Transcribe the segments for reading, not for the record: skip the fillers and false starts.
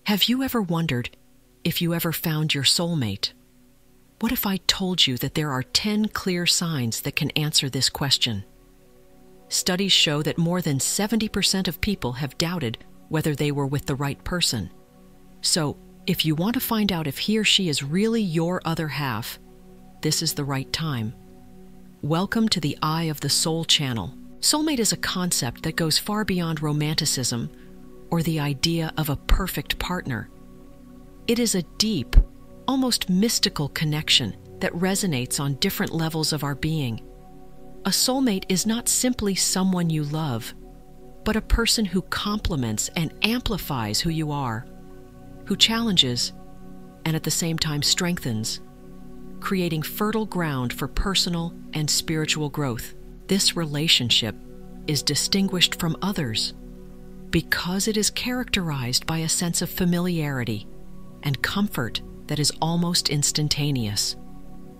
Have you ever wondered if you ever found your soulmate? What if I told you that there are 10 clear signs that can answer this question? Studies show that more than 70% of people have doubted whether they were with the right person. So, if you want to find out if he or she is really your other half, this is the right time. Welcome to the Eye of the Soul channel. Soulmate is a concept that goes far beyond romanticism or the idea of a perfect partner. It is a deep, almost mystical connection that resonates on different levels of our being. A soulmate is not simply someone you love, but a person who complements and amplifies who you are, who challenges and at the same time strengthens, creating fertile ground for personal and spiritual growth. This relationship is distinguished from others because it is characterized by a sense of familiarity and comfort that is almost instantaneous.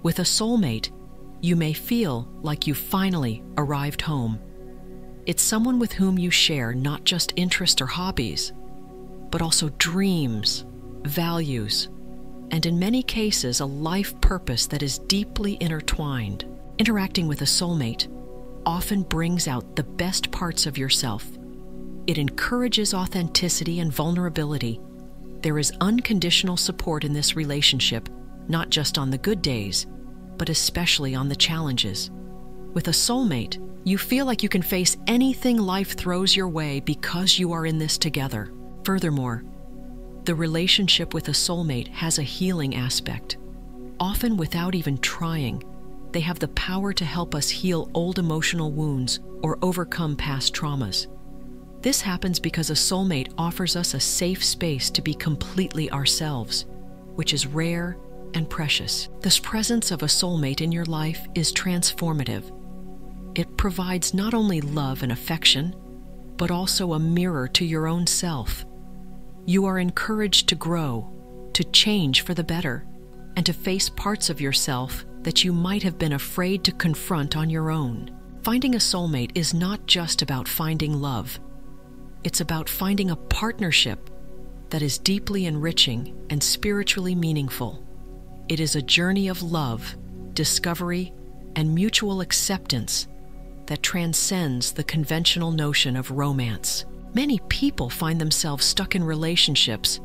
With a soulmate, you may feel like you finally arrived home. It's someone with whom you share not just interests or hobbies, but also dreams, values, and in many cases, a life purpose that is deeply intertwined. Interacting with a soulmate often brings out the best parts of yourself. It encourages authenticity and vulnerability. There is unconditional support in this relationship, not just on the good days, but especially on the challenges. With a soulmate, you feel like you can face anything life throws your way because you are in this together. Furthermore, the relationship with a soulmate has a healing aspect. Often without even trying, they have the power to help us heal old emotional wounds or overcome past traumas. This happens because a soulmate offers us a safe space to be completely ourselves, which is rare and precious. The presence of a soulmate in your life is transformative. It provides not only love and affection, but also a mirror to your own self. You are encouraged to grow, to change for the better, and to face parts of yourself that you might have been afraid to confront on your own. Finding a soulmate is not just about finding love. It's about finding a partnership that is deeply enriching and spiritually meaningful. It is a journey of love, discovery, and mutual acceptance that transcends the conventional notion of romance. Many people find themselves stuck in relationships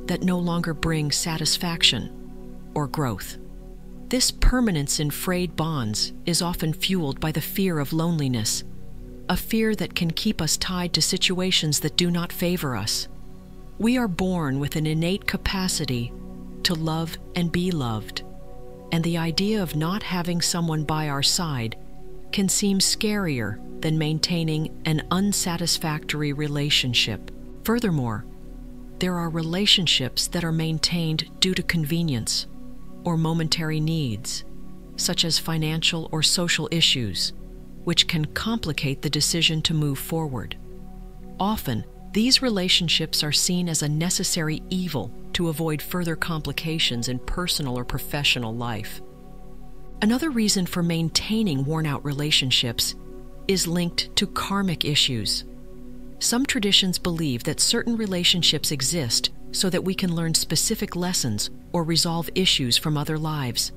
that no longer bring satisfaction or growth. This permanence in frayed bonds is often fueled by the fear of loneliness, a fear that can keep us tied to situations that do not favor us. We are born with an innate capacity to love and be loved, and the idea of not having someone by our side can seem scarier than maintaining an unsatisfactory relationship. Furthermore, there are relationships that are maintained due to convenience or momentary needs, such as financial or social issues, which can complicate the decision to move forward. Often, these relationships are seen as a necessary evil to avoid further complications in personal or professional life. Another reason for maintaining worn-out relationships is linked to karmic issues. Some traditions believe that certain relationships exist so that we can learn specific lessons or resolve issues from other lives.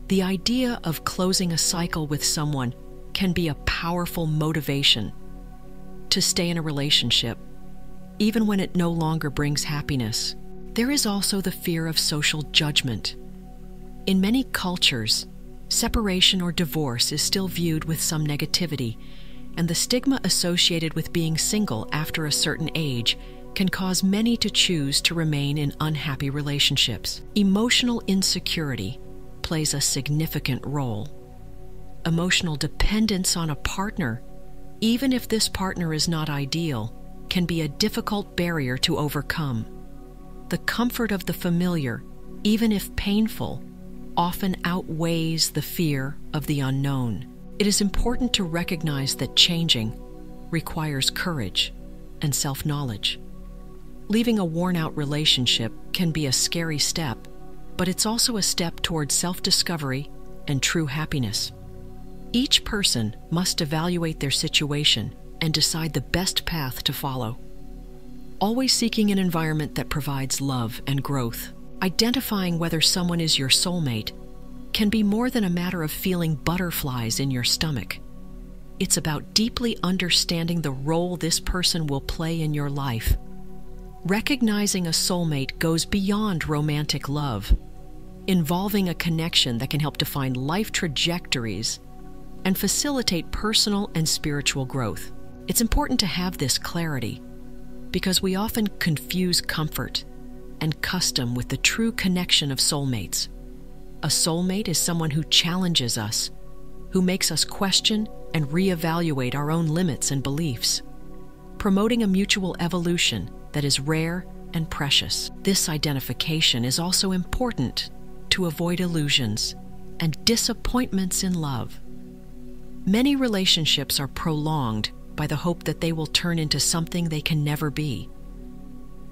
The idea of closing a cycle with someone can be a powerful motivation to stay in a relationship, even when it no longer brings happiness. There is also the fear of social judgment. In many cultures, separation or divorce is still viewed with some negativity, and the stigma associated with being single after a certain age can cause many to choose to remain in unhappy relationships. Emotional insecurity plays a significant role. Emotional dependence on a partner, even if this partner is not ideal, can be a difficult barrier to overcome. The comfort of the familiar, even if painful, often outweighs the fear of the unknown. It is important to recognize that changing requires courage and self-knowledge. Leaving a worn-out relationship can be a scary step, but it's also a step towards self-discovery and true happiness. Each person must evaluate their situation and decide the best path to follow. always seeking an environment that provides love and growth. Identifying whether someone is your soulmate can be more than a matter of feeling butterflies in your stomach. It's about deeply understanding the role this person will play in your life. Recognizing a soulmate goes beyond romantic love, involving a connection that can help define life trajectories and facilitate personal and spiritual growth. It's important to have this clarity because we often confuse comfort and custom with the true connection of soulmates. A soulmate is someone who challenges us, who makes us question and reevaluate our own limits and beliefs, promoting a mutual evolution that is rare and precious. This identification is also important to avoid illusions and disappointments in love. Many relationships are prolonged by the hope that they will turn into something they can never be.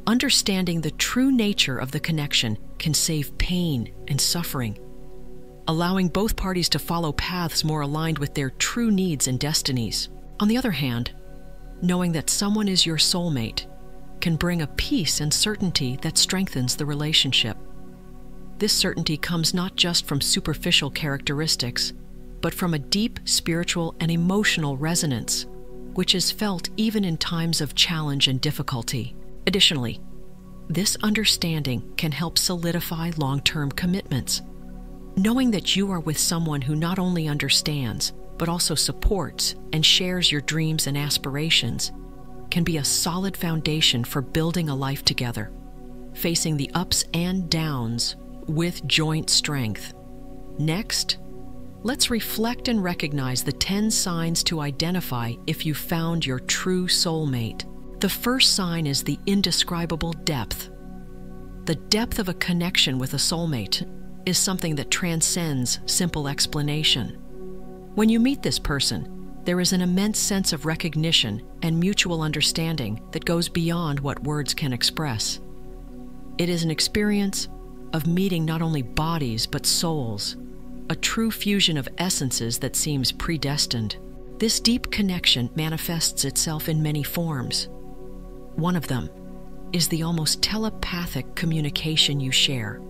Understanding the true nature of the connection can save pain and suffering, allowing both parties to follow paths more aligned with their true needs and destinies. On the other hand, knowing that someone is your soulmate can bring a peace and certainty that strengthens the relationship. This certainty comes not just from superficial characteristics, but from a deep spiritual and emotional resonance, which is felt even in times of challenge and difficulty. Additionally, this understanding can help solidify long-term commitments. Knowing that you are with someone who not only understands, but also supports and shares your dreams and aspirations can be a solid foundation for building a life together, facing the ups and downs with joint strength. Next, let's reflect and recognize the 10 signs to identify if you found your true soulmate. The first sign is the indescribable depth. The depth of a connection with a soulmate is something that transcends simple explanation. When you meet this person, there is an immense sense of recognition and mutual understanding that goes beyond what words can express. It is an experience of meeting not only bodies but souls, a true fusion of essences that seems predestined. This deep connection manifests itself in many forms. One of them is the almost telepathic communication you share.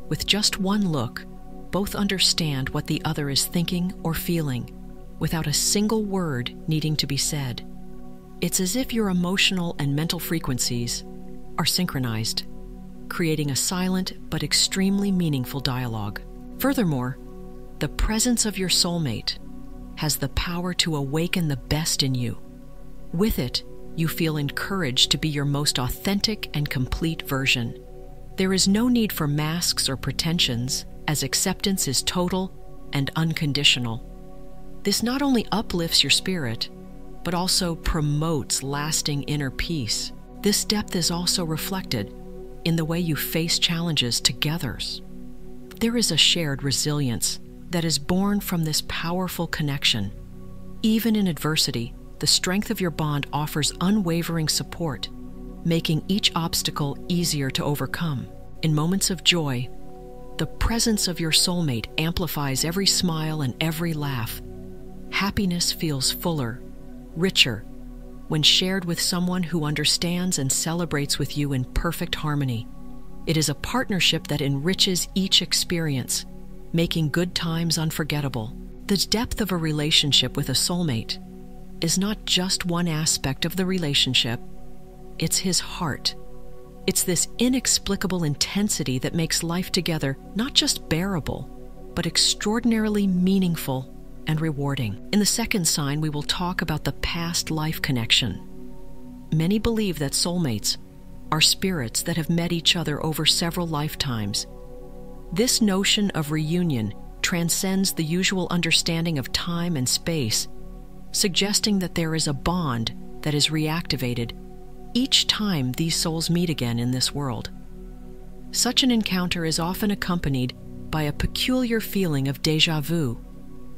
With just one look, both understand what the other is thinking or feeling, without a single word needing to be said. It's as if your emotional and mental frequencies are synchronized, creating a silent but extremely meaningful dialogue. Furthermore, the presence of your soulmate has the power to awaken the best in you. With it, you feel encouraged to be your most authentic and complete version. There is no need for masks or pretensions, as acceptance is total and unconditional. This not only uplifts your spirit, but also promotes lasting inner peace. This depth is also reflected in the way you face challenges together. There is a shared resilience that is born from this powerful connection. Even in adversity, the strength of your bond offers unwavering support, making each obstacle easier to overcome. In moments of joy, the presence of your soulmate amplifies every smile and every laugh. Happiness feels fuller, richer, when shared with someone who understands and celebrates with you in perfect harmony. It is a partnership that enriches each experience, making good times unforgettable. The depth of a relationship with a soulmate is not just one aspect of the relationship, it's his heart. It's this inexplicable intensity that makes life together not just bearable, but extraordinarily meaningful and rewarding. In the second sign, we will talk about the past life connection. Many believe that soulmates are spirits that have met each other over several lifetimes. This notion of reunion transcends the usual understanding of time and space, suggesting that there is a bond that is reactivated each time these souls meet again in this world. Such an encounter is often accompanied by a peculiar feeling of déjà vu,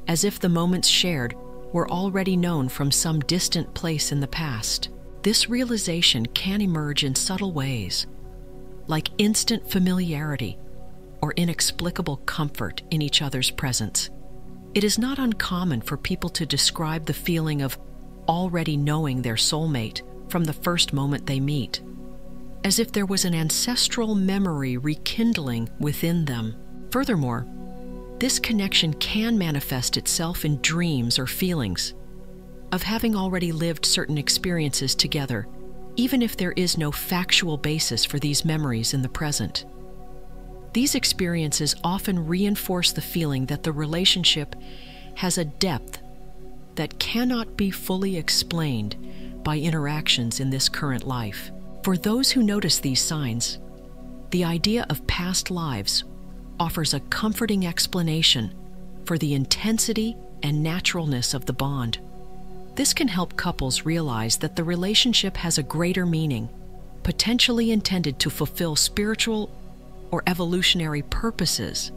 as if the moments shared were already known from some distant place in the past. This realization can emerge in subtle ways, like instant familiarity or inexplicable comfort in each other's presence. It is not uncommon for people to describe the feeling of already knowing their soulmate from the first moment they meet. as if there was an ancestral memory rekindling within them. Furthermore, this connection can manifest itself in dreams or feelings of having already lived certain experiences together, even if there is no factual basis for these memories in the present. These experiences often reinforce the feeling that the relationship has a depth that cannot be fully explained by interactions in this current life. For those who notice these signs, the idea of past lives offers a comforting explanation for the intensity and naturalness of the bond. This can help couples realize that the relationship has a greater meaning, potentially intended to fulfill spiritual or evolutionary purposes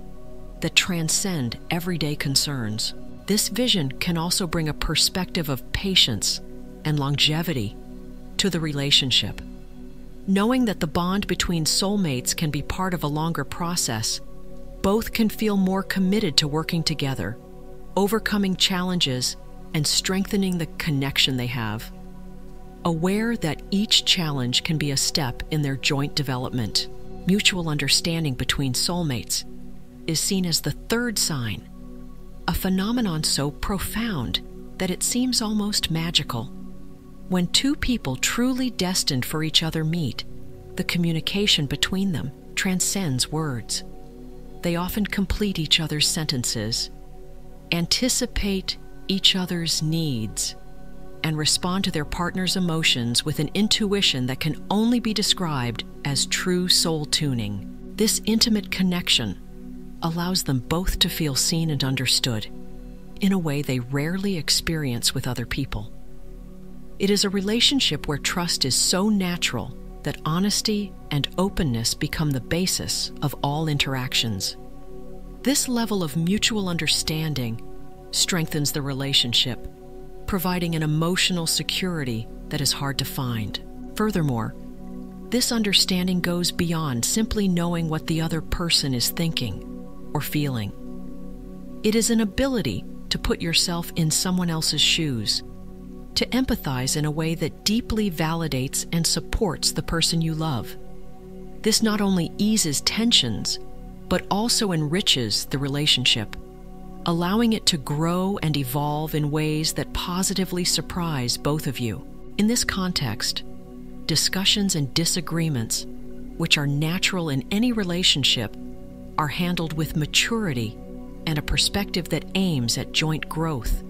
that transcend everyday concerns. This vision can also bring a perspective of patience and longevity to the relationship. Knowing that the bond between soulmates can be part of a longer process, both can feel more committed to working together, overcoming challenges, and strengthening the connection they have, aware that each challenge can be a step in their joint development. Mutual understanding between soulmates is seen as the third sign, a phenomenon so profound that it seems almost magical. When two people truly destined for each other meet, the communication between them transcends words. They often complete each other's sentences, anticipate each other's needs, and respond to their partner's emotions with an intuition that can only be described as true soul tuning. This intimate connection allows them both to feel seen and understood in a way they rarely experience with other people. It is a relationship where trust is so natural that honesty and openness become the basis of all interactions. This level of mutual understanding strengthens the relationship, providing an emotional security that is hard to find. Furthermore, this understanding goes beyond simply knowing what the other person is thinking or feeling. It is an ability to put yourself in someone else's shoes, to empathize in a way that deeply validates and supports the person you love. This not only eases tensions, but also enriches the relationship, allowing it to grow and evolve in ways that positively surprise both of you. In this context, discussions and disagreements, which are natural in any relationship, are handled with maturity and a perspective that aims at joint growth.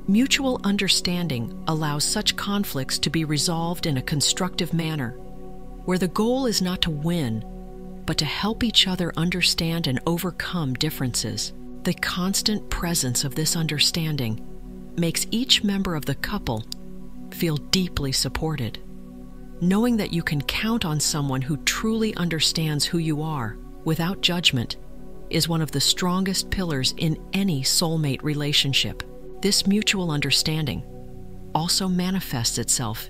Mutual understanding allows such conflicts to be resolved in a constructive manner, where the goal is not to win, but to help each other understand and overcome differences. The constant presence of this understanding makes each member of the couple feel deeply supported. Knowing that you can count on someone who truly understands who you are without judgment is one of the strongest pillars in any soulmate relationship. This mutual understanding also manifests itself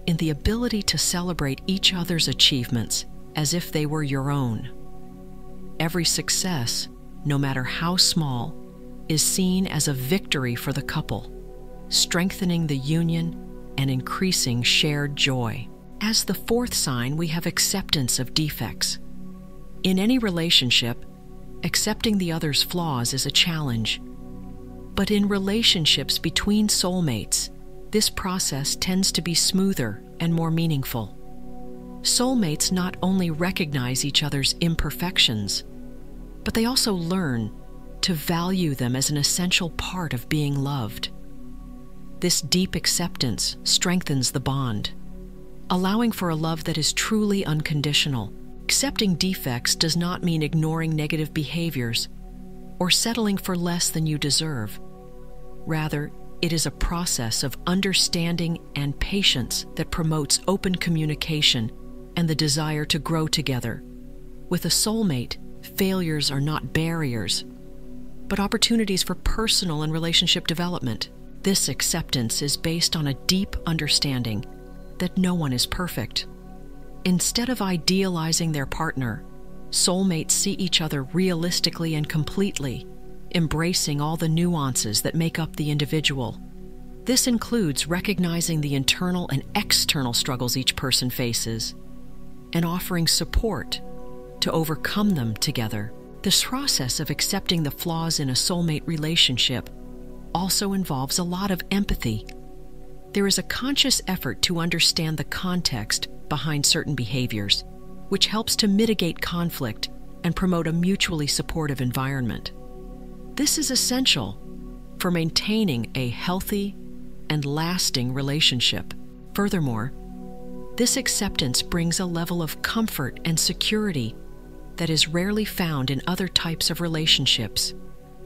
in the ability to celebrate each other's achievements as if they were your own. Every success, no matter how small, is seen as a victory for the couple, strengthening the union and increasing shared joy. As the fourth sign, we have acceptance of defects. In any relationship, accepting the other's flaws is a challenge. But in relationships between soulmates, this process tends to be smoother and more meaningful. Soulmates not only recognize each other's imperfections, but they also learn to value them as an essential part of being loved. This deep acceptance strengthens the bond, allowing for a love that is truly unconditional. Accepting defects does not mean ignoring negative behaviors or settling for less than you deserve. Rather, it is a process of understanding and patience that promotes open communication and the desire to grow together. With a soulmate, failures are not barriers, but opportunities for personal and relationship development. This acceptance is based on a deep understanding that no one is perfect. Instead of idealizing their partner, soulmates see each other realistically and completely, embracing all the nuances that make up the individual. This includes recognizing the internal and external struggles each person faces, and offering support to overcome them together. This process of accepting the flaws in a soulmate relationship also involves a lot of empathy. There is a conscious effort to understand the context behind certain behaviors, which helps to mitigate conflict and promote a mutually supportive environment. This is essential for maintaining a healthy and lasting relationship. Furthermore, this acceptance brings a level of comfort and security that is rarely found in other types of relationships.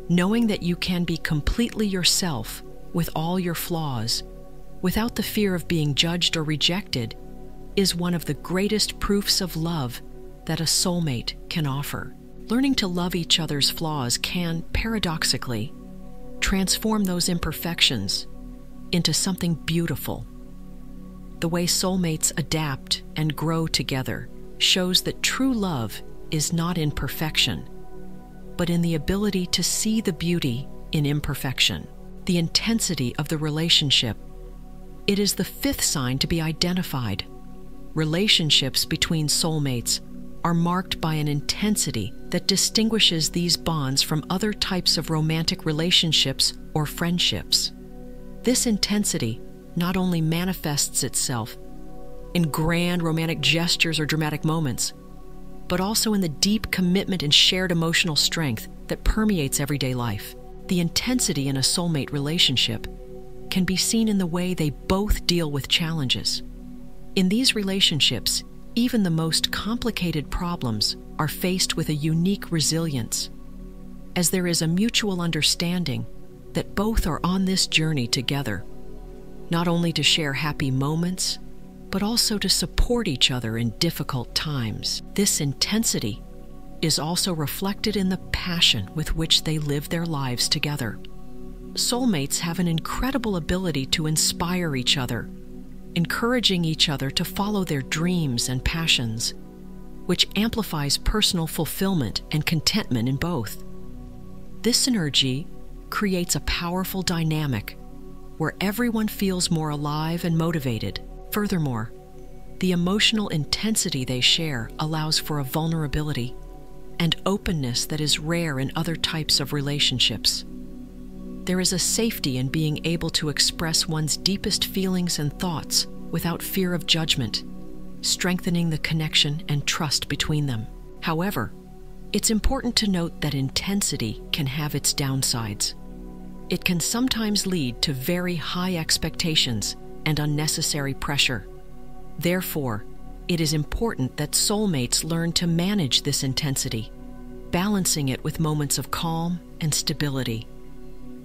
Knowing that you can be completely yourself with all your flaws, without the fear of being judged or rejected, is one of the greatest proofs of love that a soulmate can offer. Learning to love each other's flaws can, paradoxically, transform those imperfections into something beautiful. The way soulmates adapt and grow together shows that true love is not in perfection, but in the ability to see the beauty in imperfection. The intensity of the relationship. It is the fifth sign to be identified. Relationships between soulmates are marked by an intensity that distinguishes these bonds from other types of romantic relationships or friendships. This intensity not only manifests itself in grand romantic gestures or dramatic moments, but also in the deep commitment and shared emotional strength that permeates everyday life. The intensity in a soulmate relationship can be seen in the way they both deal with challenges. In these relationships, even the most complicated problems are faced with a unique resilience, as there is a mutual understanding that both are on this journey together, not only to share happy moments, but also to support each other in difficult times. This intensity is also reflected in the passion with which they live their lives together. Soulmates have an incredible ability to inspire each other, encouraging each other to follow their dreams and passions, which amplifies personal fulfillment and contentment in both. This synergy creates a powerful dynamic where everyone feels more alive and motivated. Furthermore, the emotional intensity they share allows for a vulnerability and openness that is rare in other types of relationships. There is a safety in being able to express one's deepest feelings and thoughts without fear of judgment, strengthening the connection and trust between them. However, it's important to note that intensity can have its downsides. It can sometimes lead to very high expectations and unnecessary pressure. Therefore, it is important that soulmates learn to manage this intensity, balancing it with moments of calm and stability,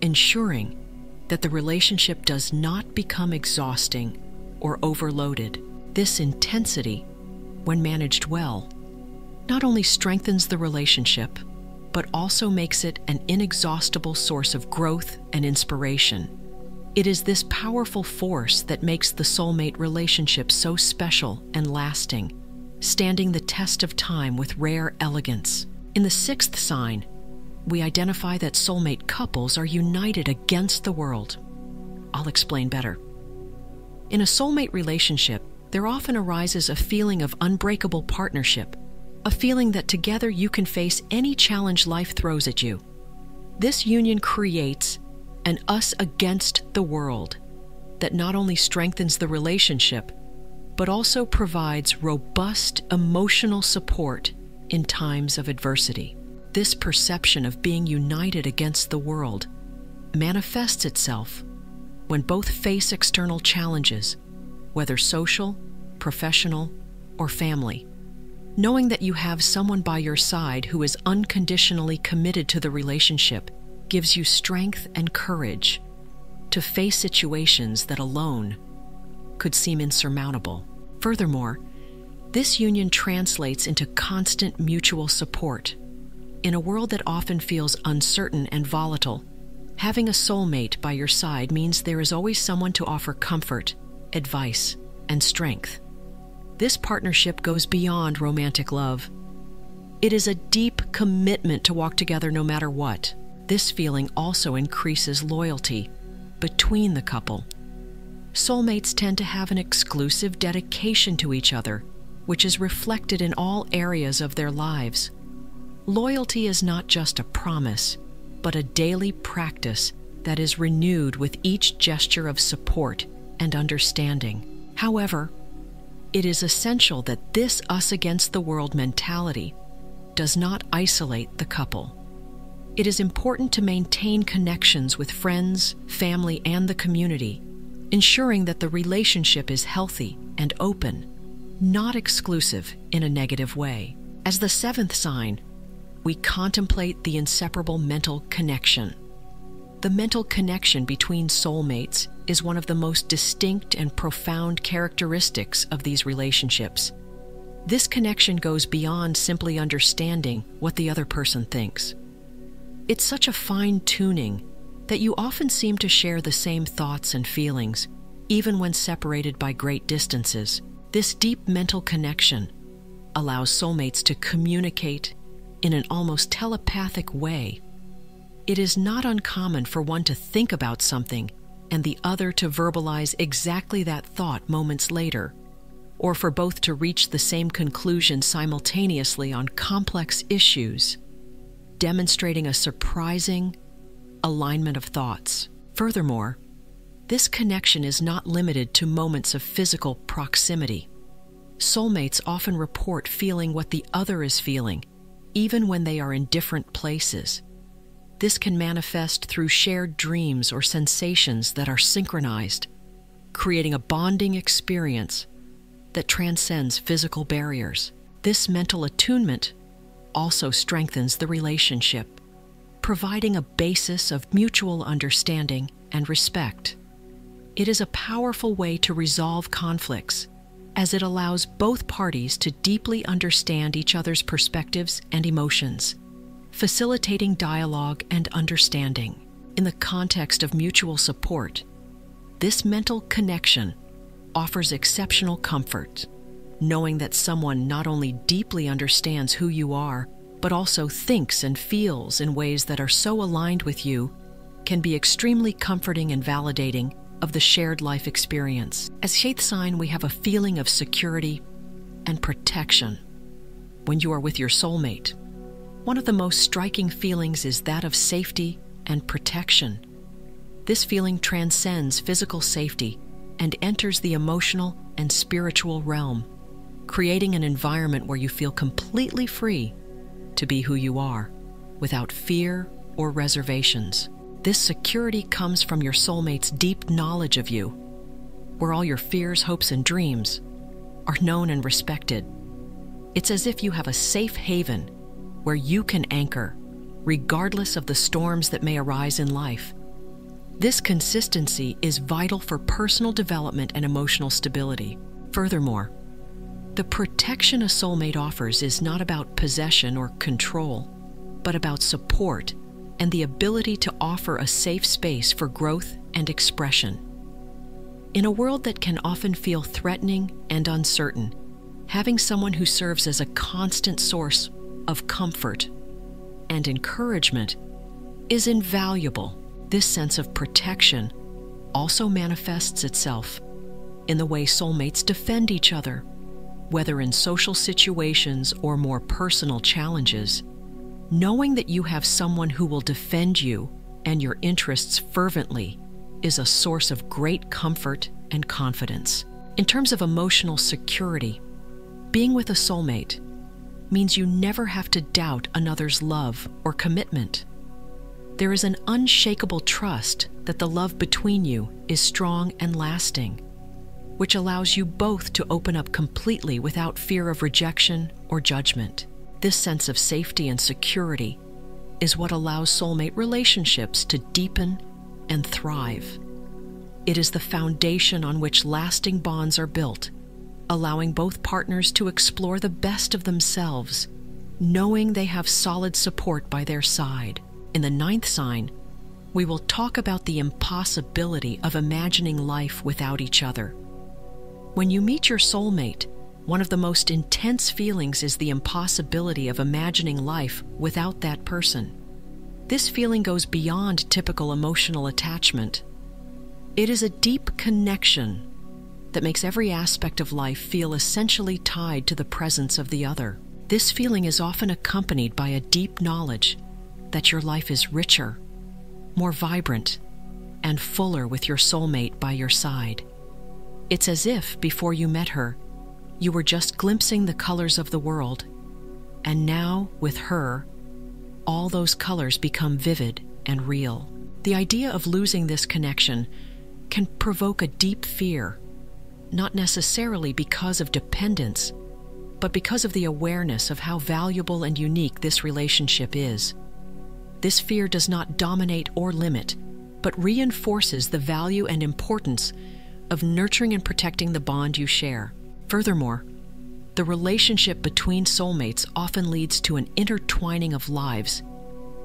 ensuring that the relationship does not become exhausting or overloaded. This intensity, when managed well, not only strengthens the relationship, but also makes it an inexhaustible source of growth and inspiration. It is this powerful force that makes the soulmate relationship so special and lasting, standing the test of time with rare elegance. In the sixth sign, we identify that soulmate couples are united against the world. I'll explain better. In a soulmate relationship, there often arises a feeling of unbreakable partnership, a feeling that together you can face any challenge life throws at you. This union creates an us against the world that not only strengthens the relationship, but also provides robust emotional support in times of adversity. This perception of being united against the world manifests itself when both face external challenges, whether social, professional, or family. Knowing that you have someone by your side who is unconditionally committed to the relationship gives you strength and courage to face situations that alone could seem insurmountable. Furthermore, this union translates into constant mutual support. In a world that often feels uncertain and volatile, having a soulmate by your side means there is always someone to offer comfort, advice, and strength. This partnership goes beyond romantic love. It is a deep commitment to walk together no matter what. This feeling also increases loyalty between the couple. Soulmates tend to have an exclusive dedication to each other, which is reflected in all areas of their lives. Loyalty is not just a promise, but a daily practice that is renewed with each gesture of support and understanding. However, it is essential that this us against the world mentality does not isolate the couple. It is important to maintain connections with friends, family, and the community, ensuring that the relationship is healthy and open, not exclusive in a negative way. As the 7th sign, we contemplate the inseparable mental connection. The mental connection between soulmates is one of the most distinct and profound characteristics of these relationships. This connection goes beyond simply understanding what the other person thinks. It's such a fine-tuning that you often seem to share the same thoughts and feelings, even when separated by great distances. This deep mental connection allows soulmates to communicate in an almost telepathic way. It is not uncommon for one to think about something and the other to verbalize exactly that thought moments later, or for both to reach the same conclusion simultaneously on complex issues, demonstrating a surprising alignment of thoughts. Furthermore, this connection is not limited to moments of physical proximity. Soulmates often report feeling what the other is feeling, even when they are in different places. This can manifest through shared dreams or sensations that are synchronized, creating a bonding experience that transcends physical barriers. This mental attunement also strengthens the relationship, providing a basis of mutual understanding and respect. It is a powerful way to resolve conflicts, as it allows both parties to deeply understand each other's perspectives and emotions, facilitating dialogue and understanding. In the context of mutual support, this mental connection offers exceptional comfort, knowing that someone not only deeply understands who you are, but also thinks and feels in ways that are so aligned with you, can be extremely comforting and validating of the shared life experience. As 8th sign, we have a feeling of security and protection when you are with your soulmate. One of the most striking feelings is that of safety and protection. This feeling transcends physical safety and enters the emotional and spiritual realm, creating an environment where you feel completely free to be who you are, without fear or reservations. This security comes from your soulmate's deep knowledge of you, where all your fears, hopes, and dreams are known and respected. It's as if you have a safe haven where you can anchor, regardless of the storms that may arise in life. This consistency is vital for personal development and emotional stability. Furthermore, the protection a soulmate offers is not about possession or control, but about support and the ability to offer a safe space for growth and expression. In a world that can often feel threatening and uncertain, having someone who serves as a constant source of comfort and encouragement is invaluable. This sense of protection also manifests itself in the way soulmates defend each other, whether in social situations or more personal challenges. Knowing that you have someone who will defend you and your interests fervently is a source of great comfort and confidence. In terms of emotional security, being with a soulmate means you never have to doubt another's love or commitment. There is an unshakable trust that the love between you is strong and lasting, which allows you both to open up completely without fear of rejection or judgment. This sense of safety and security is what allows soulmate relationships to deepen and thrive. It is the foundation on which lasting bonds are built, allowing both partners to explore the best of themselves, knowing they have solid support by their side. In the 9th sign, we will talk about the impossibility of imagining life without each other. When you meet your soulmate, one of the most intense feelings is the impossibility of imagining life without that person. This feeling goes beyond typical emotional attachment. It is a deep connection that makes every aspect of life feel essentially tied to the presence of the other. This feeling is often accompanied by a deep knowledge that your life is richer, more vibrant, and fuller with your soulmate by your side. It's as if, before you met her, you were just glimpsing the colors of the world, and now, with her, all those colors become vivid and real. The idea of losing this connection can provoke a deep fear, not necessarily because of dependence, but because of the awareness of how valuable and unique this relationship is. This fear does not dominate or limit, but reinforces the value and importance of nurturing and protecting the bond you share. Furthermore, the relationship between soulmates often leads to an intertwining of lives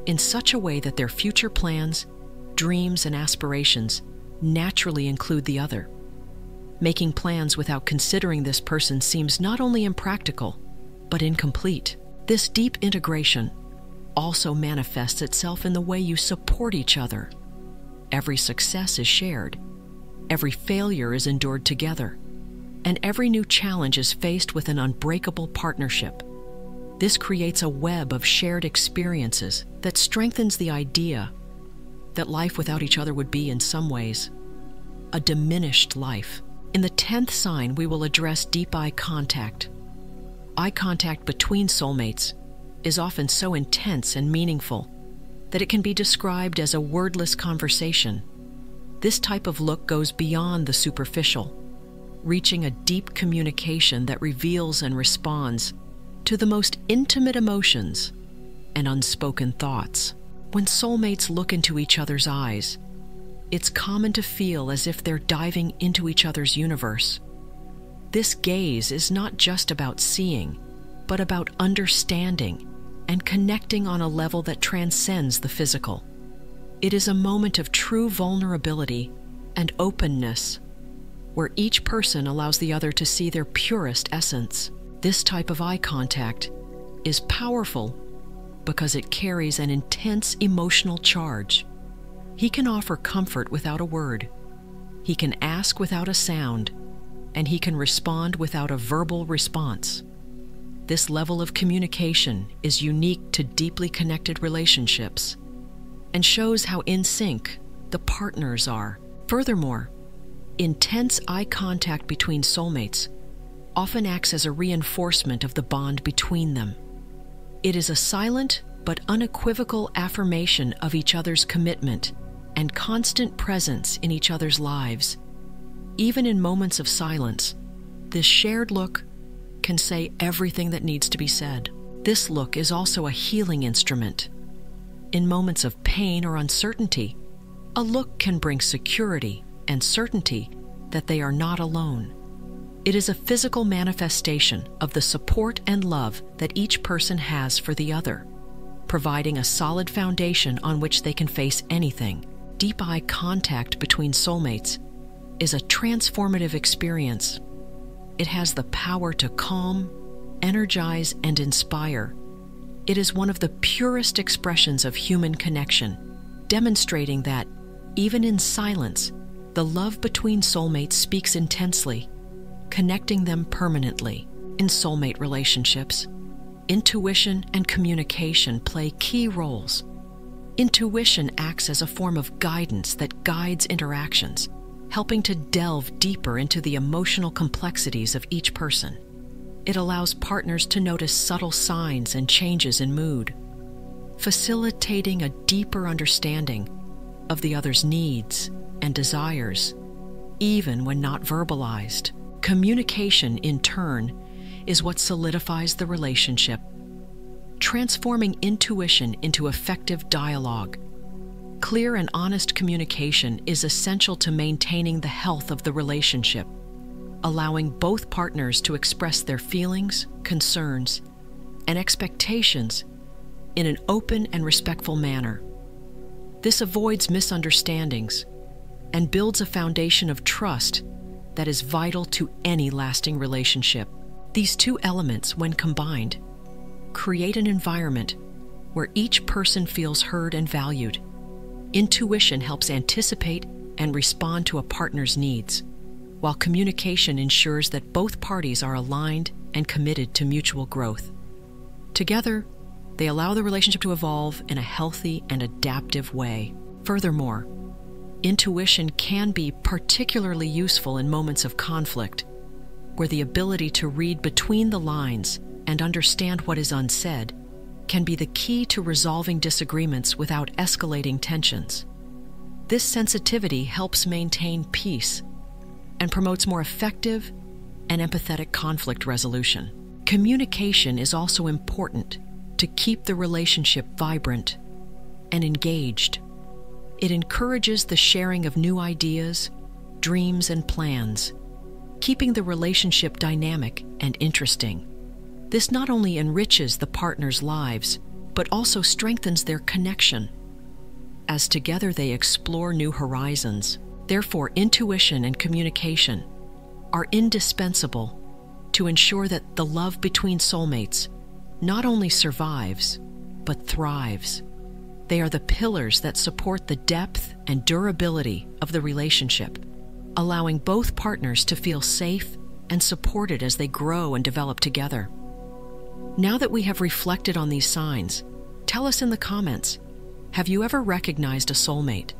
in such a way that their future plans, dreams, and aspirations naturally include the other. Making plans without considering this person seems not only impractical, but incomplete. This deep integration also manifests itself in the way you support each other. Every success is shared, every failure is endured together, and every new challenge is faced with an unbreakable partnership. This creates a web of shared experiences that strengthens the idea that life without each other would be, in some ways, a diminished life. In the 10th sign, we will address deep eye contact. Eye contact between soulmates is often so intense and meaningful that it can be described as a wordless conversation. This type of look goes beyond the superficial, reaching a deep communication that reveals and responds to the most intimate emotions and unspoken thoughts. When soulmates look into each other's eyes, it's common to feel as if they're diving into each other's universe. This gaze is not just about seeing, but about understanding and connecting on a level that transcends the physical. It is a moment of true vulnerability and openness, where each person allows the other to see their purest essence. This type of eye contact is powerful because it carries an intense emotional charge. He can offer comfort without a word. He can ask without a sound, and he can respond without a verbal response. This level of communication is unique to deeply connected relationships and shows how in sync the partners are. Furthermore, intense eye contact between soulmates often acts as a reinforcement of the bond between them. It is a silent but unequivocal affirmation of each other's commitment and constant presence in each other's lives. Even in moments of silence, this shared look can say everything that needs to be said. This look is also a healing instrument. In moments of pain or uncertainty, a look can bring security and certainty that they are not alone. It is a physical manifestation of the support and love that each person has for the other, providing a solid foundation on which they can face anything. Deep eye contact between soulmates is a transformative experience. It has the power to calm, energize, and inspire. It is one of the purest expressions of human connection, demonstrating that, even in silence, the love between soulmates speaks intensely, connecting them permanently. In soulmate relationships, intuition and communication play key roles. Intuition acts as a form of guidance that guides interactions, helping to delve deeper into the emotional complexities of each person. It allows partners to notice subtle signs and changes in mood, facilitating a deeper understanding of the other's needs and desires, even when not verbalized. Communication, in turn, is what solidifies the relationship, transforming intuition into effective dialogue. Clear and honest communication is essential to maintaining the health of the relationship, allowing both partners to express their feelings, concerns, and expectations in an open and respectful manner. This avoids misunderstandings and builds a foundation of trust that is vital to any lasting relationship. These two elements, when combined, create an environment where each person feels heard and valued. Intuition helps anticipate and respond to a partner's needs, while communication ensures that both parties are aligned and committed to mutual growth. Together, they allow the relationship to evolve in a healthy and adaptive way. Furthermore, intuition can be particularly useful in moments of conflict, where the ability to read between the lines and understand what is unsaid can be the key to resolving disagreements without escalating tensions. This sensitivity helps maintain peace and promotes more effective and empathetic conflict resolution. Communication is also important to keep the relationship vibrant and engaged. It encourages the sharing of new ideas, dreams, and plans, keeping the relationship dynamic and interesting. This not only enriches the partners' lives, but also strengthens their connection, as together they explore new horizons. Therefore, intuition and communication are indispensable to ensure that the love between soulmates not only survives, but thrives. They are the pillars that support the depth and durability of the relationship, allowing both partners to feel safe and supported as they grow and develop together. Now that we have reflected on these signs, tell us in the comments, have you ever recognized a soulmate?